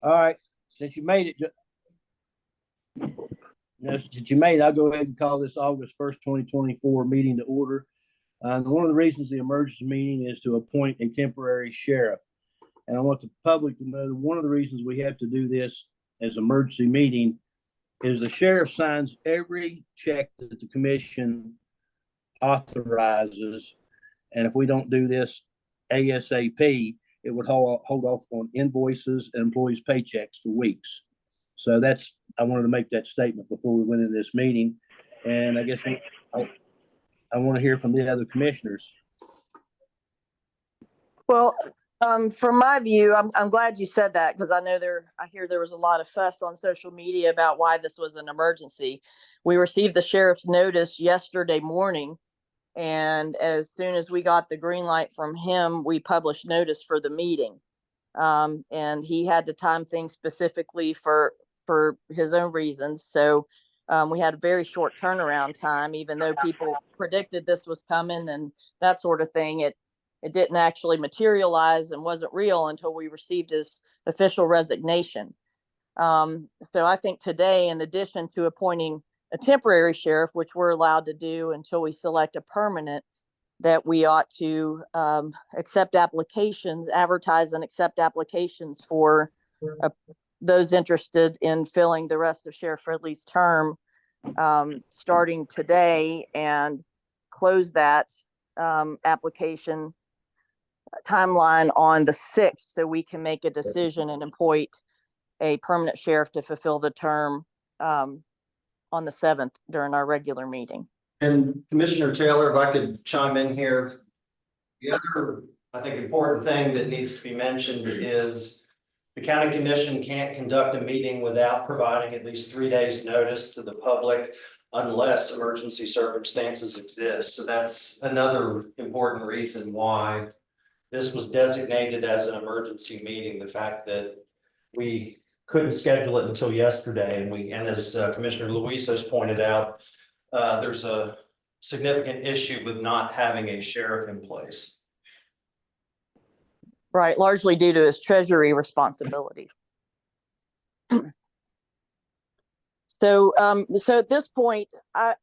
All right, since you made it, I'll go ahead and call this August 1st, 2024 meeting to order. One of the reasons the emergency meeting is to appoint a temporary sheriff. And I want the public to know that one of the reasons we have to do this as emergency meeting is the sheriff signs every check that the commission authorizes. And if we don't do this ASAP, it would hold off on invoices and employees' paychecks for weeks. So I wanted to make that statement before we went into this meeting. And I guess I want to hear from the other commissioners. Well, from my view, I'm glad you said that, because I hear there was a lot of fuss on social media about why this was an emergency. We received the sheriff's notice yesterday morning, and as soon as we got the green light from him, we published notice for the meeting. And he had to time things specifically for his own reasons. So we had a very short turnaround time, even though people predicted this was coming and that sort of thing. It didn't actually materialize and wasn't real until we received his official resignation. So I think today, in addition to appointing a temporary sheriff, which we're allowed to do until we select a permanent, that we ought to accept applications, advertise and accept applications for those interested in filling the rest of Sheriff Ridley's term starting today, and close that application timeline on the 6th, so we can make a decision and appoint a permanent sheriff to fulfill the term on the 7th during our regular meeting. And Commissioner Taylor, if I could chime in here, the other, I think, important thing that needs to be mentioned is the county commission can't conduct a meeting without providing at least 3 days notice to the public unless emergency circumstances exist. So that's another important reason why this was designated as an emergency meeting. The fact that we couldn't schedule it until yesterday, and as Commissioner Luis has pointed out, there's a significant issue with not having a sheriff in place. Right, largely due to his treasury responsibilities. So at this point, I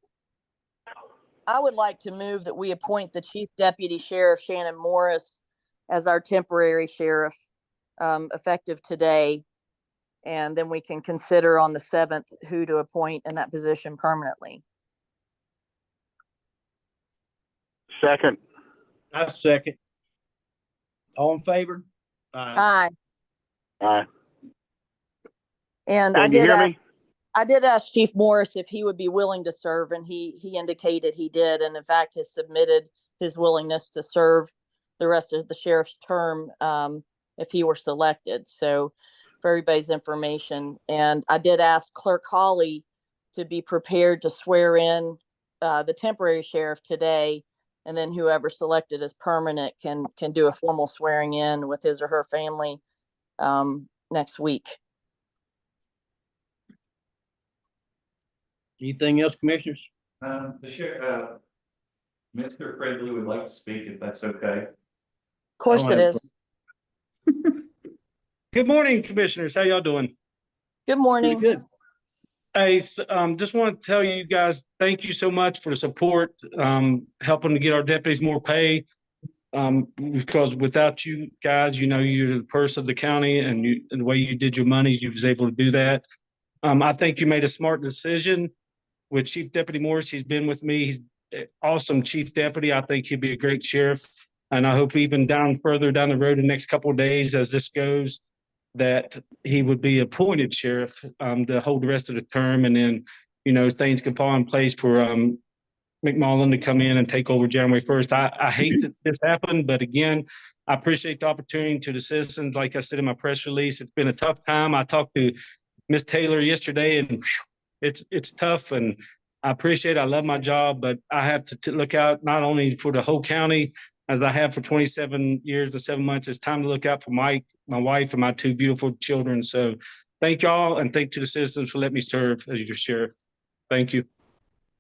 would like to move that we appoint the Chief Deputy Sheriff Shannon Morris as our temporary sheriff, effective today, and then we can consider on the 7th who to appoint in that position permanently. Second. I second. All in favor? Aye. Aye. And Can you hear me? I did ask Chief Morris if he would be willing to serve, and he indicated he did, and in fact has submitted his willingness to serve the rest of the sheriff's term if he were selected. So for everybody's information. And I did ask Clerk Hawley to be prepared to swear in the temporary sheriff today, and then whoever selected as permanent can do a formal swearing in with his or her family next week. Anything else, commissioners? The sheriff, Mr. Fredley would like to speak, if that's okay. Of course it is. Good morning, commissioners. How y'all doing? Good morning. Pretty good. Hey, just want to tell you guys, thank you so much for the support, helping to get our deputies more pay. Because without you guys, you're the purse of the county, and the way you did your money, you was able to do that. I think you made a smart decision with Chief Deputy Morris. He's been with me. He's an awesome chief deputy. I think he'd be a great sheriff. And I hope even further down the road, the next couple of days as this goes, that he would be appointed sheriff to hold the rest of the term. And then, things can fall in place for McMullen to come in and take over January 1st. I hate that this happened, but again, I appreciate the opportunity to the citizens. Like I said in my press release, it's been a tough time. I talked to Ms. Taylor yesterday, and it's tough, and I appreciate it. I love my job, but I have to look out not only for the whole county, as I have for 27 years and 7 months. It's time to look out for my wife and my 2 beautiful children. So thank y'all, and thank to the citizens for letting me serve as your sheriff. Thank you.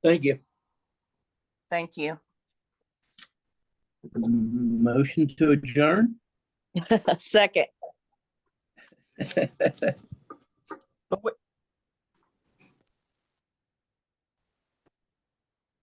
Thank you. Thank you. Motion to adjourn. Second.